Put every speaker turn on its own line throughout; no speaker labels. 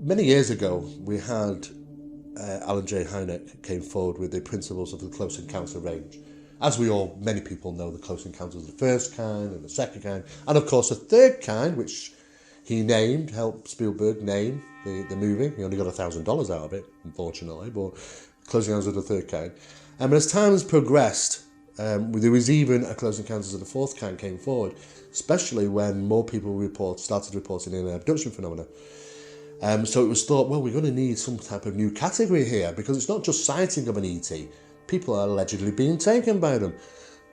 Many years ago, we had Alan J. Hynek came forward with the principles of the close encounter range. As many people know, the close encounters of the first kind and the second kind, and of course the third kind, which he helped Spielberg name the movie. He only got $1,000 out of it, unfortunately, but close encounters of the third kind. And as time has progressed, there was even a close encounters of the fourth kind came forward, especially when more people started reporting in abduction phenomena. So it was thought, well, we're going to need some type of new category here, because it's not just sighting of an ET. People are allegedly being taken by them.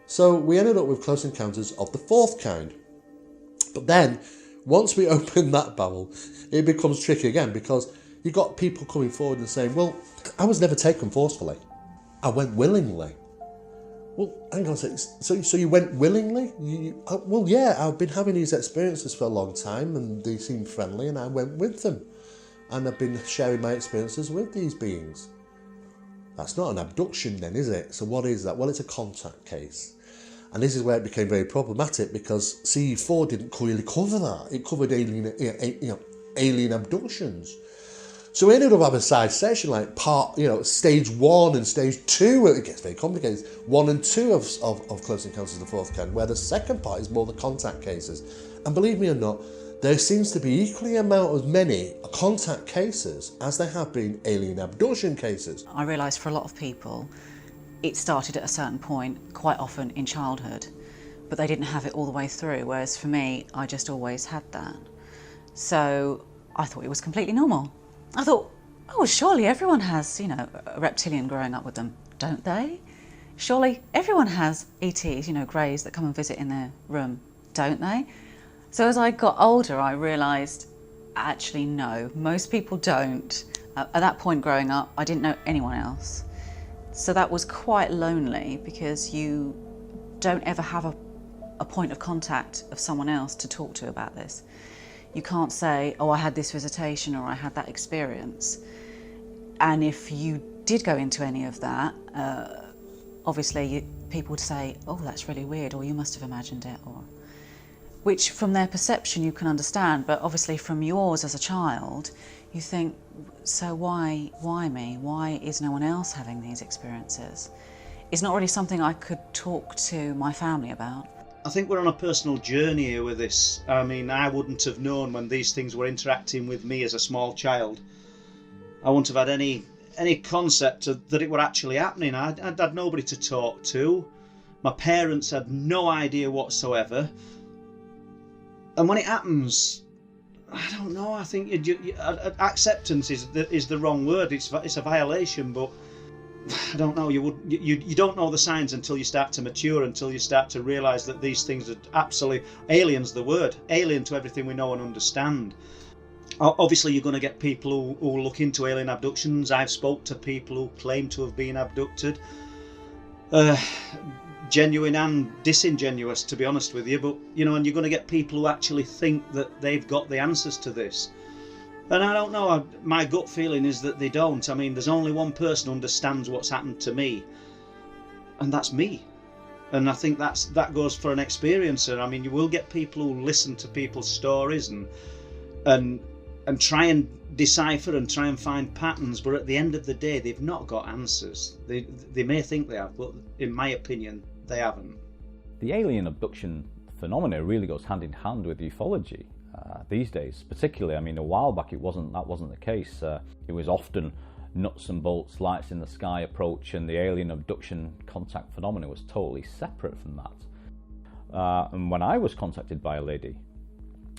So we ended up with close encounters of the fourth kind. But then, once we open that barrel, it becomes tricky again, because you got people coming forward and saying, well, I was never taken forcefully. I went willingly. Well, hang on a second. So you went willingly? Well, yeah, I've been having these experiences for a long time, and they seemed friendly, and I went with them. And I've been sharing my experiences with these beings. That's not an abduction then, is it? So what is that? Well, it's a contact case. And this is where it became very problematic, because CE4 didn't really cover that. It covered alien abductions. So we ended up having a side session like stage 1 and stage 2. It gets very complicated. 1 and 2 of Close Encounters of the Fourth Kind, where the second part is more the contact cases. And believe me or not, there seems to be equally as many contact cases as there have been alien abduction cases.
I realise for a lot of people, it started at a certain point, quite often in childhood, but they didn't have it all the way through, whereas for me, I just always had that. So I thought it was completely normal. I thought, oh, surely everyone has, a reptilian growing up with them, don't they? Surely everyone has ETs, greys that come and visit in their room, don't they? So as I got older, I realised, actually no, most people don't. At that point growing up, I didn't know anyone else. So that was quite lonely, because you don't ever have a point of contact of someone else to talk to about this. You can't say, oh, I had this visitation or I had that experience. And if you did go into any of that, obviously people would say, oh, that's really weird, or you must have imagined it, which from their perception you can understand, but obviously from yours as a child, you think, so why me? Why is no one else having these experiences? It's not really something I could talk to my family about.
I think we're on a personal journey here with this. I mean, I wouldn't have known when these things were interacting with me as a small child. I wouldn't have had any concept that it were actually happening. I'd had nobody to talk to. My parents had no idea whatsoever. And when it happens, I don't know, I think acceptance is the wrong word. It's a violation, but I don't know, you don't know the signs until you start to mature, until you start to realise that these things are absolutely, alien's the word, alien to everything we know and understand. Obviously you're going to get people who look into alien abductions. I've spoke to people who claim to have been abducted. Genuine and disingenuous, to be honest with you, but and you're going to get people who actually think that they've got the answers to this. And I don't know, my gut feeling is that they don't. I mean, there's only one person who understands what's happened to me, and that's me. And I think that goes for an experiencer. I mean, you will get people who listen to people's stories and try and decipher and try and find patterns, but at the end of the day, they've not got answers. They may think they have, but in my opinion, they haven't.
The alien abduction phenomena really goes hand in hand with ufology these days, particularly. I mean, a while back that wasn't the case. It was often nuts and bolts, lights in the sky approach, and the alien abduction contact phenomena was totally separate from that. And when I was contacted by a lady,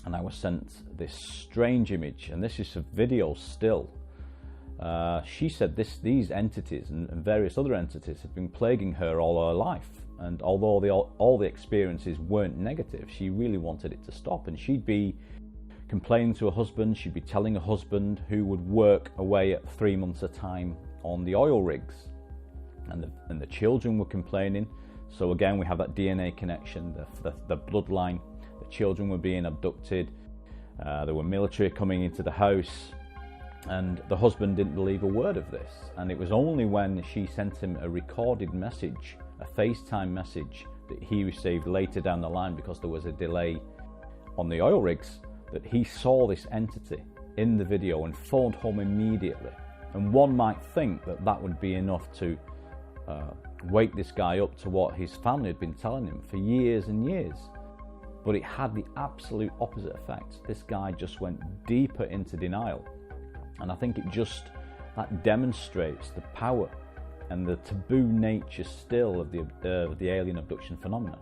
and I was sent this strange image, and this is a video still. She said these entities and various other entities have been plaguing her all her life, and although all the experiences weren't negative, she really wanted it to stop, and she'd be complaining to her husband, she'd be telling her husband, who would work away at 3 months at a time on the oil rigs, and the children were complaining. So again, we have that DNA connection, the bloodline. The children were being abducted, there were military coming into the house, and the husband didn't believe a word of this. And it was only when she sent him a recorded message, a FaceTime message, that he received later down the line, because there was a delay on the oil rigs, that he saw this entity in the video and phoned home immediately. And one might think that that would be enough to wake this guy up to what his family had been telling him for years and years. But it had the absolute opposite effect. This guy just went deeper into denial. And I think that demonstrates the power and the taboo nature still of the alien abduction phenomena.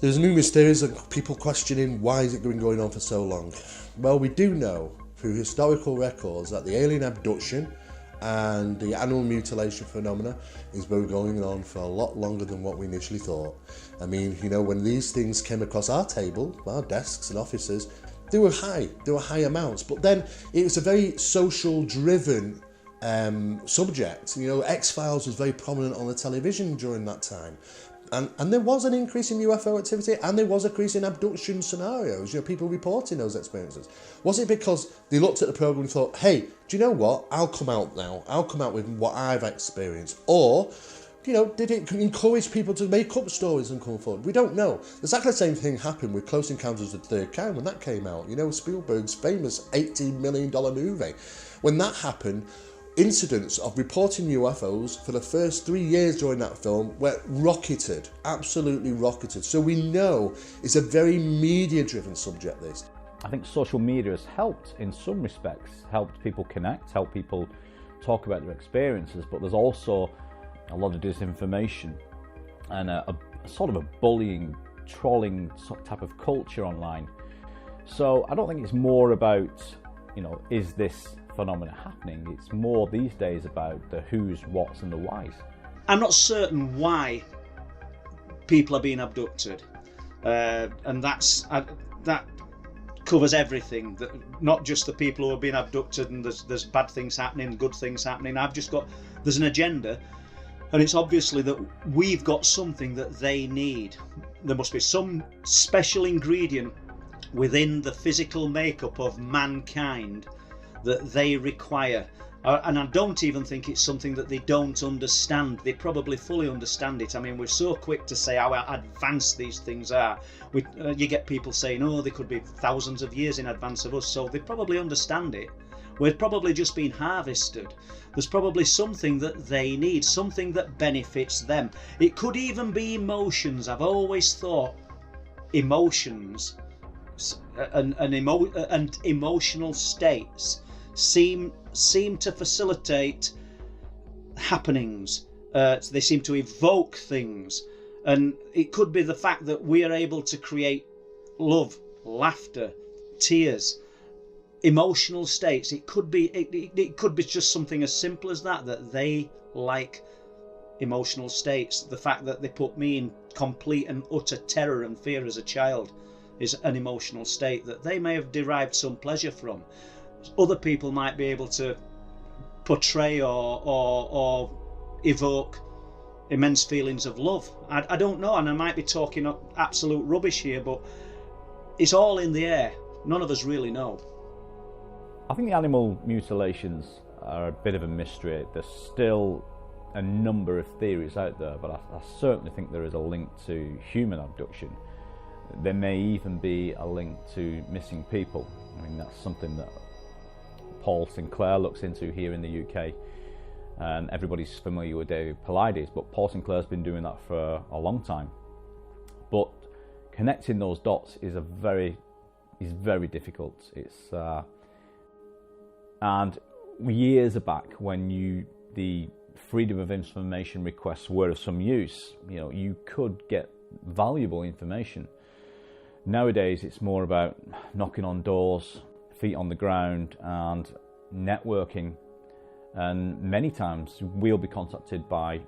There's numerous theories of people questioning why is it been going on for so long. Well, we do know through historical records that the alien abduction and the animal mutilation phenomena has been going on for a lot longer than what we initially thought. I mean, when these things came across our table, our desks and offices, they were high amounts, but then it was a very social driven subject. X-Files was very prominent on the television during that time. And there was an increase in UFO activity, and there was an increase in abduction scenarios, people reporting those experiences. Was it because they looked at the program and thought, hey, do you know what? I'll come out now. I'll come out with what I've experienced. Or, did it encourage people to make up stories and come forward? We don't know. Exactly the same thing happened with Close Encounters of the Third Kind when that came out. Spielberg's famous $18 million movie. When that happened, incidents of reporting UFOs for the first 3 years during that film were rocketed, absolutely rocketed. So we know it's a very media-driven subject, this.
I think social media has helped in some respects, helped people connect, helped people talk about their experiences, but there's also a lot of disinformation and a sort of a bullying, trolling type of culture online. So I don't think it's more about, is this phenomena happening? It's more these days about the who's, what's and the whys.
I'm not certain why people are being abducted, and that covers everything. That not just the people who are being abducted and there's bad things happening, good things happening. There's an agenda, and it's obviously that we've got something that they need. There must be some special ingredient within the physical makeup of mankind that they require, and I don't even think it's something that they don't understand. They probably fully understand it. I mean, we're so quick to say how advanced these things are. You get people saying, oh, they could be thousands of years in advance of us, so they probably understand it. We're probably just being harvested. There's probably something that they need, something that benefits them. It could even be emotions. I've always thought emotions and emotional states seem to facilitate happenings. They seem to evoke things, and it could be the fact that we are able to create love, laughter, tears, emotional states. It could be just something as simple as that they like emotional states. The fact that they put me in complete and utter terror and fear as a child is an emotional state that they may have derived some pleasure from. Other people might be able to portray or evoke immense feelings of love. I don't know, and I might be talking absolute rubbish here, but it's all in the air. None of us really know.
I think the animal mutilations are a bit of a mystery. There's still a number of theories out there, but I certainly think there is a link to human abduction. There may even be a link to missing people. I mean, that's something that Paul Sinclair looks into here in the UK, and everybody's familiar with David Paulides, but Paul Sinclair's been doing that for a long time. But connecting those dots is very difficult. It's and years back, when the freedom of information requests were of some use, you could get valuable information. Nowadays, it's more about knocking on doors, feet on the ground, and networking. And many times we'll be contacted by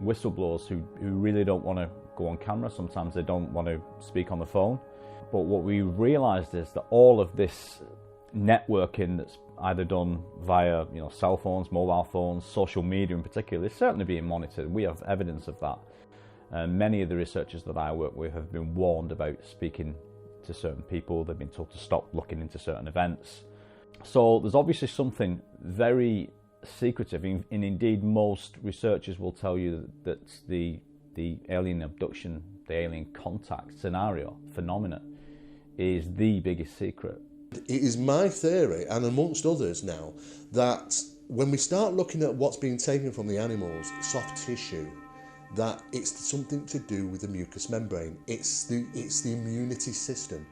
whistleblowers who really don't want to go on camera. Sometimes they don't want to speak on the phone. But what we realised is that all of this networking that's either done via cell phones, mobile phones, social media in particular, is certainly being monitored. We have evidence of that. Many of the researchers that I work with have been warned about speaking to certain people. They've been told to stop looking into certain events. So there's obviously something very secretive, and indeed most researchers will tell you that the alien abduction, the alien contact scenario, phenomena, is the biggest secret
It is my theory, and amongst others now, that when we start looking at what's being taken from the animals, soft tissue, that it's something to do with the mucous membrane. It's the immunity system.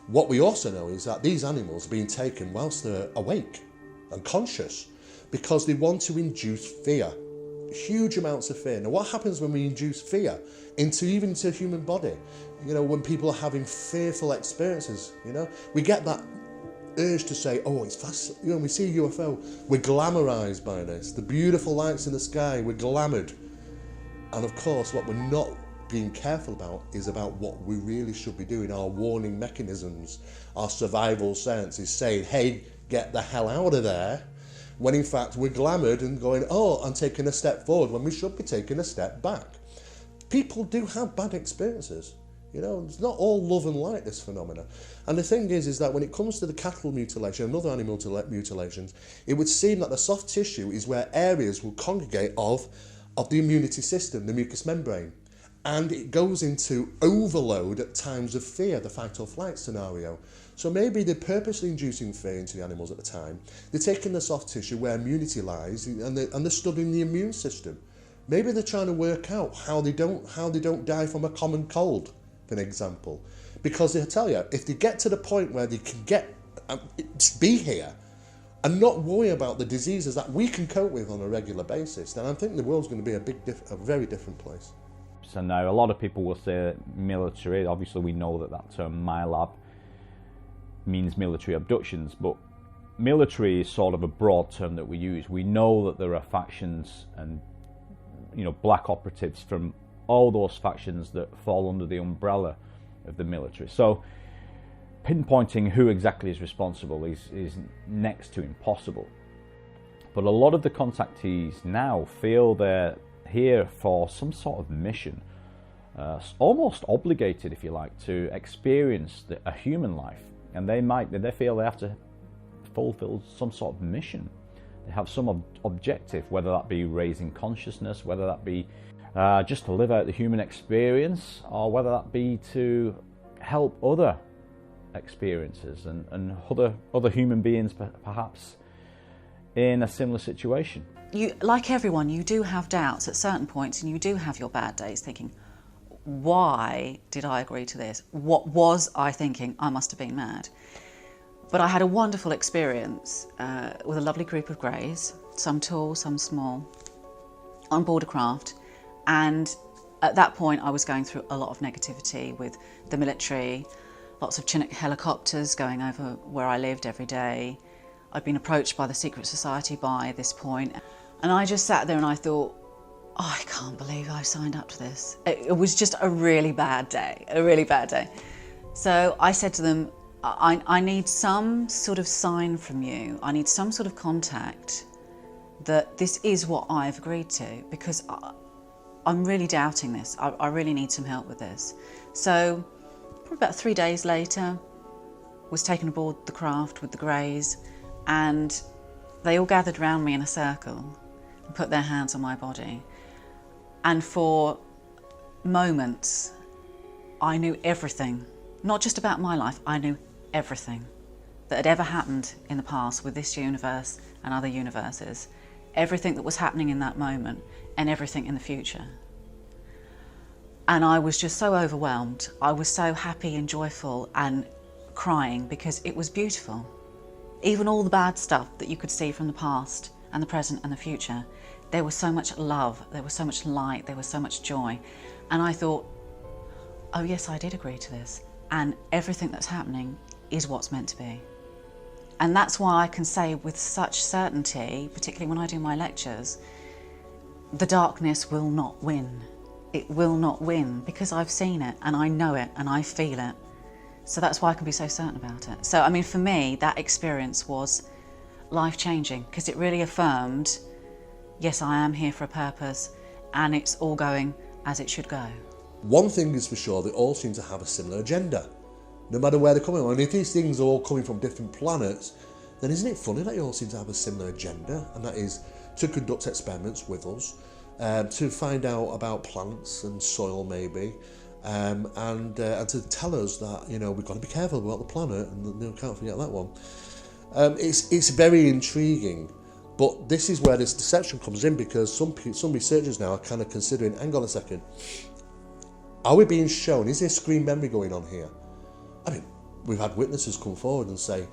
What we also know is that these animals are being taken whilst they're awake and conscious because they want to induce fear, huge amounts of fear. Now, what happens when we induce fear even into the human body? You know, when people are having fearful experiences, you know, we get that urge to say, oh, it's fast. You know, we see a UFO, we're glamorized by this. The beautiful lights in the sky, we're glamored. And of course, what we're not being careful about is about what we really should be doing. Our warning mechanisms, our survival sense is saying, hey, get the hell out of there. When in fact we're glamoured and going, oh, I'm taking a step forward when we should be taking a step back. People do have bad experiences. You know, it's not all love and light, this phenomena. And the thing is that when it comes to the cattle mutilation and other animal mutilations, it would seem that the soft tissue is where areas will congregate of the immunity system, the mucous membrane. And it goes into overload at times of fear, the fight or flight scenario. So maybe they're purposely inducing fear into the animals at the time. They're taking the soft tissue where immunity lies and they're studying the immune system. Maybe they're trying to work out how they don't die from a common cold, for an example. Because they tell you, if they get to the point where they can be here and not worry about the diseases that we can cope with on a regular basis, then I think the world's going to be a very different place.
So now a lot of people will say military. Obviously we know that term MILAB means military abductions, but military is sort of a broad term that we use. We know that there are factions and, you know, black operatives from all those factions that fall under the umbrella of the military. So pinpointing who exactly is responsible is next to impossible. But a lot of the contactees now feel they're here for some sort of mission, almost obligated, if you like, to experience a human life, and they feel they have to fulfill some sort of mission. They have some objective, whether that be raising consciousness, whether that be just to live out the human experience, or whether that be to help other experiences and other human beings perhaps in a similar situation.
You, like everyone, you do have doubts at certain points, and you do have your bad days thinking, why did I agree to this? What was I thinking? I must have been mad. But I had a wonderful experience with a lovely group of greys, some tall, some small, on board a craft. And at that point I was going through a lot of negativity with the military, lots of Chinook helicopters going over where I lived every day. I'd been approached by the secret society by this point. And I just sat there and I thought, oh, I can't believe I signed up to this. It was just a really bad day, So I said to them, I need some sort of sign from you. I need some sort of contact that this is what I've agreed to, because I'm really doubting this. I really need some help with this. So probably about 3 days later, was taken aboard the craft with the greys, and they all gathered around me in a circle and put their hands on my body. And for moments, I knew everything, not just about my life, I knew everything that had ever happened in the past with this universe and other universes, everything that was happening in that moment and everything in the future. And I was just so overwhelmed. I was so happy and joyful and crying because it was beautiful. Even all the bad stuff that you could see from the past and the present and the future, there was so much love, there was so much light, there was so much joy. And I thought, oh yes, I did agree to this. And everything that's happening is what's meant to be. And that's why I can say with such certainty, particularly when I do my lectures, the darkness will not win. It will not win, because I've seen it and I know it and I feel it. So that's why I can be so certain about it. So I mean, for me, that experience was life-changing, because it really affirmed, yes, I am here for a purpose and it's all going as it should go.
One thing is for sure, they all seem to have a similar agenda, no matter where they're coming from. And if these things are all coming from different planets, then isn't it funny that they all seem to have a similar agenda? And that is to conduct experiments with us, to find out about plants and soil maybe, and to tell us that, you know, we've got to be careful about the planet, and you know, can't forget that one. It's very intriguing, but this is where this deception comes in, because some researchers now are kind of considering, hang on a second, are we being shown, is there screen memory going on here? I mean, we've had witnesses come forward and say,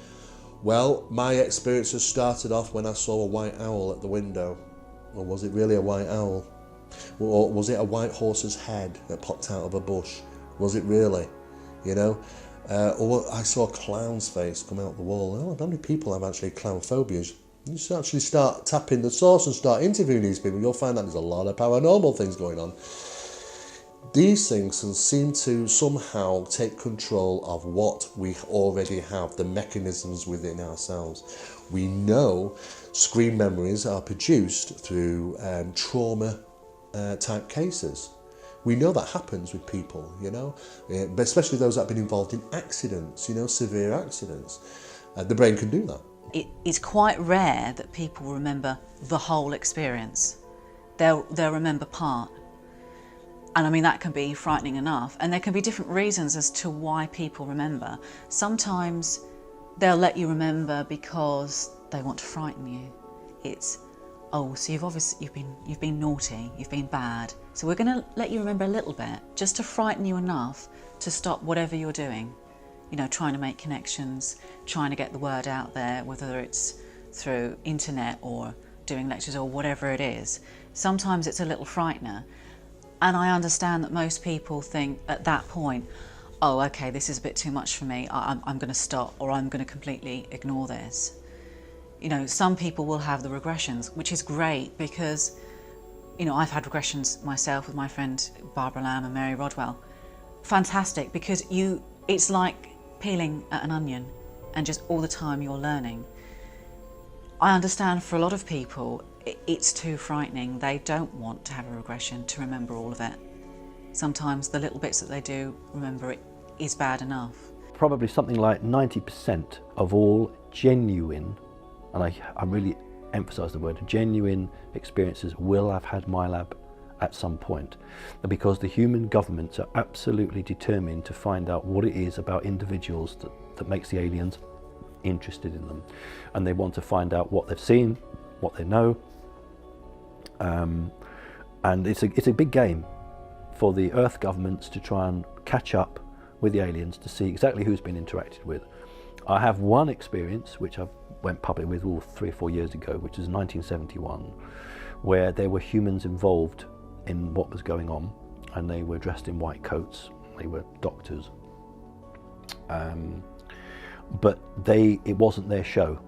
well, my experiences started off when I saw a white owl at the window. Or was it really a white owl? Or was it a white horse's head that popped out of a bush? Was it really? You know? Or I saw a clown's face come out the wall. Oh, how many people have actually clown phobias? You should actually start tapping the source and start interviewing these people. You'll find that there's a lot of paranormal things going on. These things can seem to somehow take control of what we already have, the mechanisms within ourselves. We know screen memories are produced through trauma type cases. We know that happens with people, you know, but especially those that have been involved in accidents, you know, severe accidents. The brain can do that.
It's quite rare that people remember the whole experience. They'll remember part. And I mean, that can be frightening enough. And there can be different reasons as to why people remember. Sometimes they'll let you remember because they want to frighten you. It's, oh, so you've been naughty, you've been bad. So we're going to let you remember a little bit, just to frighten you enough to stop whatever you're doing. You know, trying to make connections, trying to get the word out there, whether it's through internet or doing lectures or whatever it is. Sometimes it's a little frightener. And I understand that most people think at that point, oh, okay, this is a bit too much for me. I'm going to stop, or I'm going to completely ignore this. You know, some people will have the regressions, which is great because, you know, I've had regressions myself with my friend Barbara Lamb and Mary Rodwell. Fantastic, because it's like peeling at an onion and just all the time you're learning. I understand for a lot of people, it's too frightening. They don't want to have a regression to remember all of it. Sometimes the little bits that they do remember it is bad enough.
Probably something like 90% of all genuine, and I really emphasise the word genuine experiences, will have had MyLab at some point, because the human governments are absolutely determined to find out what it is about individuals that makes the aliens interested in them, and they want to find out what they've seen, what they know, and it's a big game for the Earth governments to try and catch up with the aliens to see exactly who's been interacted with. I have one experience which I went public with 3 or 4 years ago, which is 1971, where there were humans involved in what was going on, and they were dressed in white coats. They were doctors, but it wasn't their show.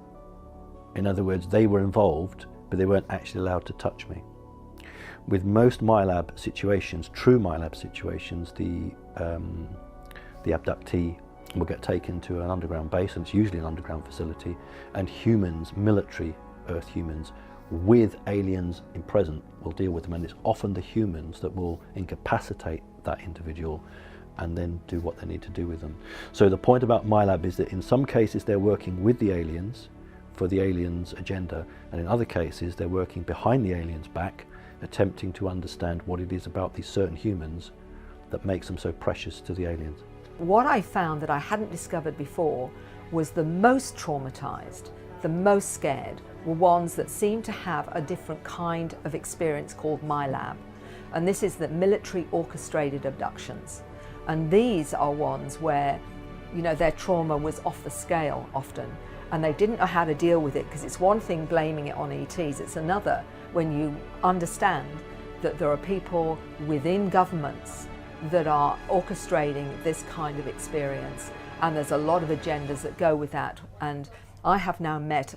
In other words, they were involved, but they weren't actually allowed to touch me. With most MyLab situations, true MyLab situations, the abductee will get taken to an underground base, and it's usually an underground facility, and humans, military Earth humans, with aliens in present will deal with them, and it's often the humans that will incapacitate that individual and then do what they need to do with them. So the point about MyLab is that in some cases they're working with the aliens for the aliens' agenda, and in other cases they're working behind the aliens' back, attempting to understand what it is about these certain humans that makes them so precious to the aliens.
What I found that I hadn't discovered before was the most traumatized, the most scared, were ones that seemed to have a different kind of experience called MyLab. And this is the military orchestrated abductions. And these are ones where, you know, their trauma was off the scale often, and they didn't know how to deal with it, because it's one thing blaming it on ETs, it's another when you understand that there are people within governments that are orchestrating this kind of experience, and there's a lot of agendas that go with that. And I have now met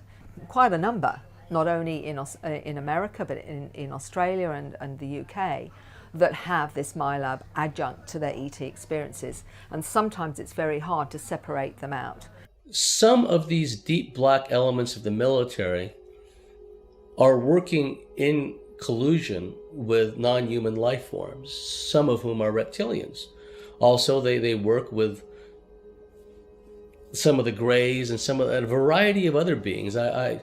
quite a number, not only in America but in Australia and the UK, that have this MyLab adjunct to their ET experiences, and sometimes it's very hard to separate them out.
Some of these deep black elements of the military are working in collusion with non-human life forms, some of whom are reptilians. Also, they work with some of the Greys and a variety of other beings. I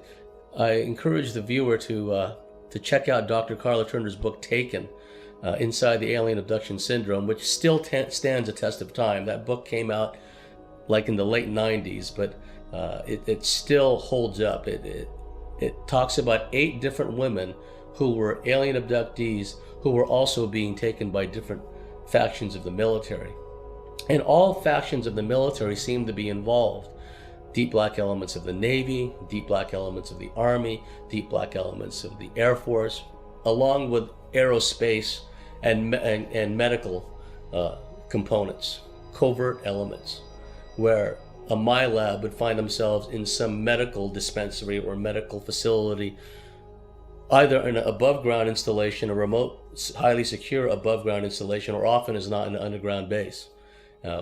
encourage the viewer to check out Dr. Carla Turner's book Taken, Inside the Alien Abduction Syndrome, which still stands a test of time. That book came out like in the late 90s, but it still holds up. It talks about 8 different women who were alien abductees who were also being taken by different factions of the military. And all factions of the military seem to be involved. Deep black elements of the Navy, deep black elements of the Army, deep black elements of the Air Force, along with aerospace and medical components, covert elements, where a MyLab would find themselves in some medical dispensary or medical facility, either in an above-ground installation, a remote, highly secure above-ground installation, or often is not in an underground base,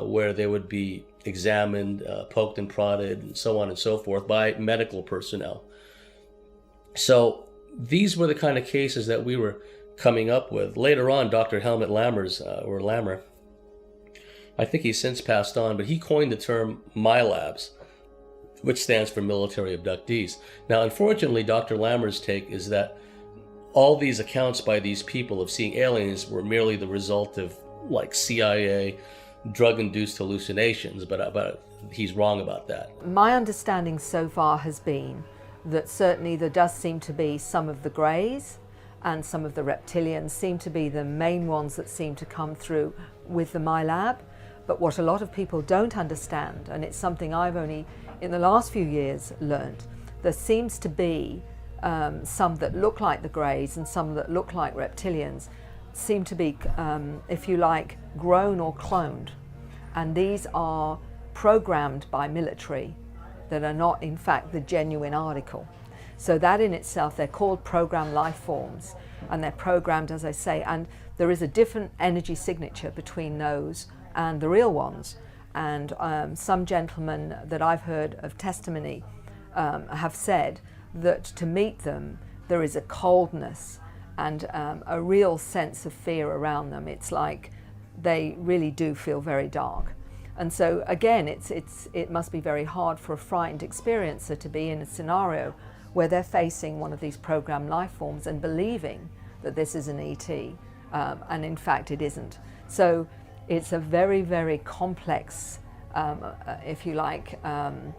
where they would be examined, poked and prodded, and so on and so forth by medical personnel. So these were the kind of cases that we were coming up with. Later on, Dr. Helmut Lammer, I think he's since passed on, but he coined the term MyLabs, which stands for military abductees. Now, unfortunately, Dr. Lammer's take is that all these accounts by these people of seeing aliens were merely the result of like CIA drug-induced hallucinations, but he's wrong about that.
My understanding so far has been that certainly there does seem to be some of the greys, and some of the reptilians seem to be the main ones that seem to come through with the MyLab. But what a lot of people don't understand, and it's something I've only in the last few years learned, there seems to be some that look like the greys and some that look like reptilians seem to be, if you like, grown or cloned. And these are programmed by military that are not in fact the genuine article. So that in itself, they're called programmed life forms, and they're programmed, as I say, and there is a different energy signature between those and the real ones. And some gentlemen that I've heard of testimony have said that to meet them, there is a coldness and a real sense of fear around them. It's like they really do feel very dark. And so again, it must be very hard for a frightened experiencer to be in a scenario where they're facing one of these programmed life forms and believing that this is an ET, and in fact it isn't. So it's a very, very complex, if you like, and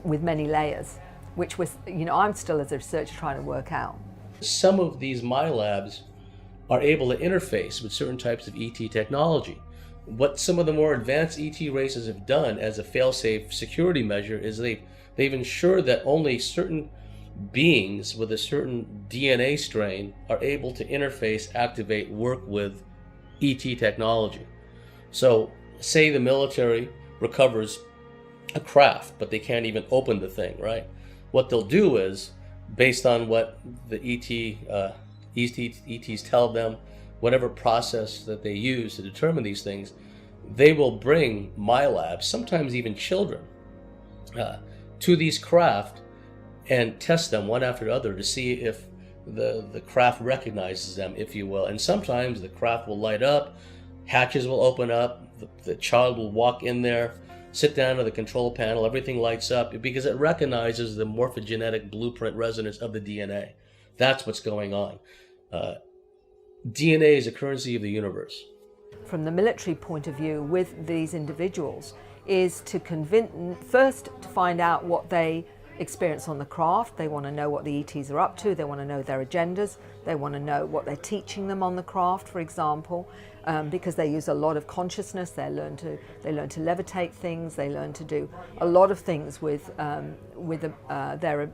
with many layers, which was, I'm still as a researcher trying to work out.
Some of these MyLabs are able to interface with certain types of ET technology. What some of the more advanced ET races have done as a fail-safe security measure is they've ensured that only certain beings with a certain DNA strain are able to interface, activate, work with ET technology. So say the military recovers a craft, but they can't even open the thing, right? What they'll do is, based on what the ETs tell them, whatever process that they use to determine these things, they will bring MyLabs, sometimes even children, to these craft and test them one after the other to see if the craft recognizes them, if you will. And sometimes the craft will light up, hatches will open up, the child will walk in there, sit down at the control panel, everything lights up because it recognizes the morphogenetic blueprint resonance of the DNA. That's what's going on. DNA is a currency of the universe.
From the military point of view with these individuals is to first to find out what they experience on the craft. They want to know what the ETs are up to, they want to know their agendas, they want to know what they're teaching them on the craft, for example, because they use a lot of consciousness. They learn to levitate things, they learn to do a lot of things with their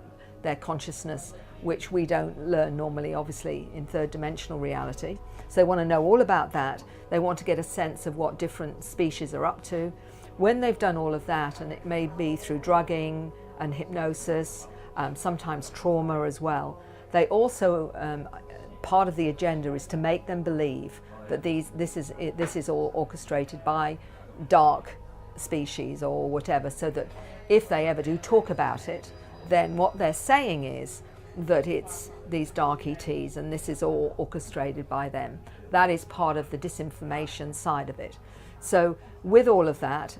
consciousness, which we don't learn normally, obviously, in third dimensional reality. So they want to know all about that. They want to get a sense of what different species are up to. When they've done all of that, and it may be through drugging and hypnosis, sometimes trauma as well, they also, part of the agenda is to make them believe that this is all orchestrated by dark species or whatever, so that if they ever do talk about it, then what they're saying is that it's these dark ETs and this is all orchestrated by them. That is part of the disinformation side of it. So with all of that,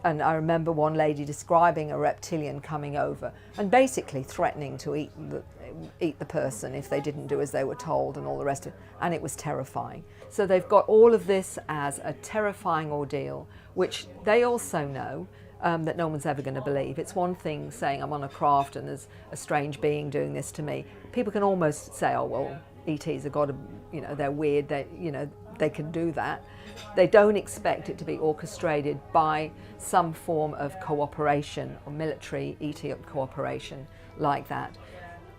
And I remember one lady describing a reptilian coming over and basically threatening to eat the person if they didn't do as they were told and all the rest of it. And it was terrifying. So they've got all of this as a terrifying ordeal, which they also know that no one's ever going to believe. It's one thing saying I'm on a craft and there's a strange being doing this to me. People can almost say, oh, well, ETs have got to, they're weird, they can do that. They don't expect it to be orchestrated by some form of cooperation or military ET cooperation like that.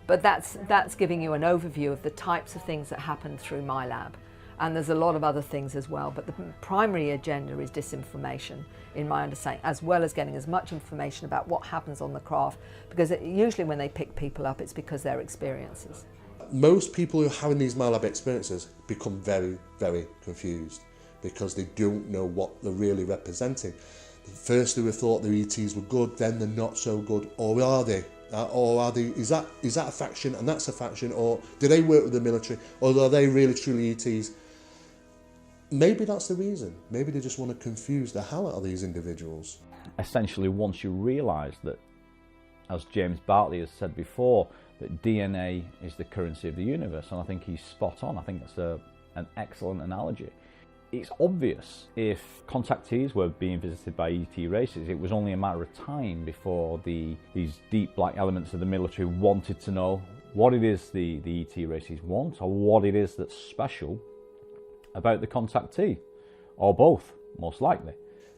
But that's giving you an overview of the types of things that happen through my lab. And there's a lot of other things as well, but the primary agenda is disinformation, in my understanding, as well as getting as much information about what happens on the craft, because usually when they pick people up, it's because they're experiences.
Most people who are having these MyLab experiences become very, very confused because they don't know what they're really representing. First they were thought the ETs were good, then they're not so good, or are they? Is that a faction and that's a faction, or do they work with the military, or are they really truly ETs? Maybe that's the reason. Maybe they just want to confuse the hell out of these individuals. Essentially,
once you realise that, as James Bartley has said before, that DNA is the currency of the universe, and I think he's spot on. I think that's an excellent analogy. It's obvious if contactees were being visited by ET races, it was only a matter of time before these deep black elements of the military wanted to know what it is the ET races want, or what it is that's special about the contactee, or both, most likely.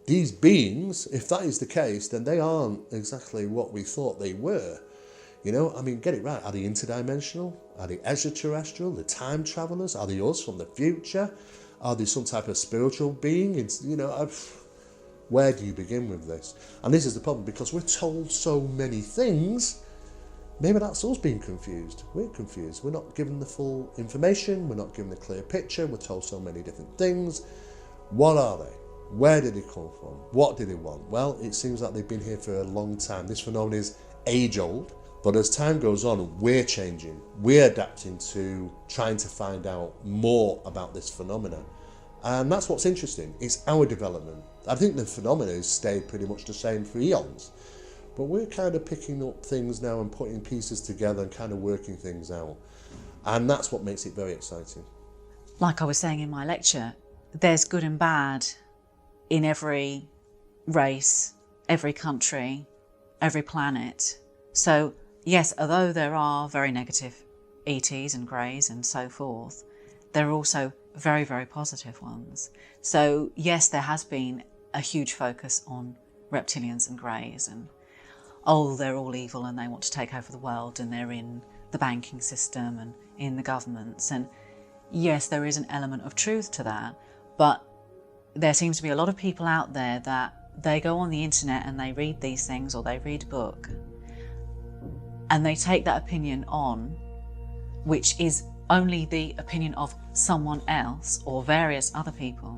These beings, if that is the case, then they aren't exactly what we thought they were. Get it right. Are they interdimensional? Are they extraterrestrial? The time travelers? Are they us from the future? Are they some type of spiritual being? Where do you begin with this? And this is the problem, because we're told so many things. Maybe that's us being confused. We're confused. We're not given the full information. We're not given the clear picture. We're told so many different things. What are they? Where did they come from? What do they want? Well, it seems like they've been here for a long time. This phenomenon is age-old. But as time goes on, we're changing. We're adapting to trying to find out more about this phenomena. And that's what's interesting. It's our development. I think the phenomena has stayed pretty much the same for eons. But we're kind of picking up things now and putting pieces together and kind of working things out. And that's what makes it very exciting.
Like I was saying in my lecture, there's good and bad in every race, every country, every planet. So yes, although there are very negative ETs and greys and so forth, there are also very, very positive ones. So yes, there has been a huge focus on reptilians and greys and, oh, they're all evil and they want to take over the world and they're in the banking system and in the governments. And yes, there is an element of truth to that, but there seems to be a lot of people out there that they go on the internet and they read these things, or they read a book, and they take that opinion on, which is only the opinion of someone else or various other people,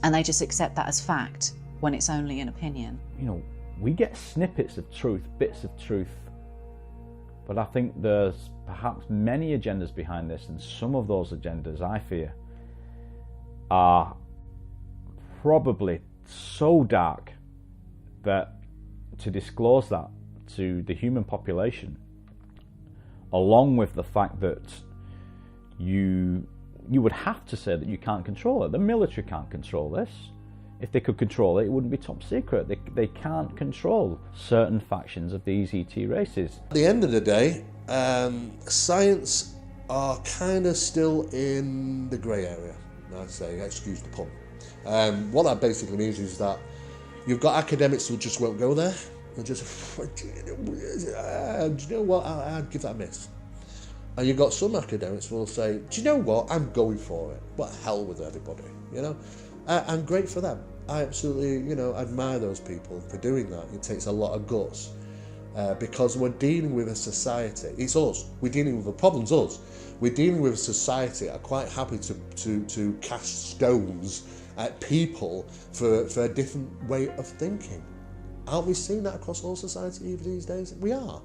and they just accept that as fact when it's only an opinion.
We get snippets of truth, bits of truth, but I think there's perhaps many agendas behind this, and some of those agendas, I fear, are probably so dark that to disclose that to the human population, along with the fact that you would have to say that you can't control it. The military can't control this. If they could control it, it wouldn't be top secret. They can't control certain factions of these ET races.
At the end of the day, science are kind of still in the grey area, I'd say, excuse the pun. What that basically means is that you've got academics who just won't go there and just, do you know what, I'd give that a miss. And you've got some academics who will say, do you know what, I'm going for it. What hell with everybody, and great for them. I absolutely, admire those people for doing that. It takes a lot of guts because we're dealing with a society. It's us. We're dealing with the problem's us. We're dealing with a society that are quite happy to cast stones at people for a different way of thinking. Aren't we seeing that across all society these days? We are.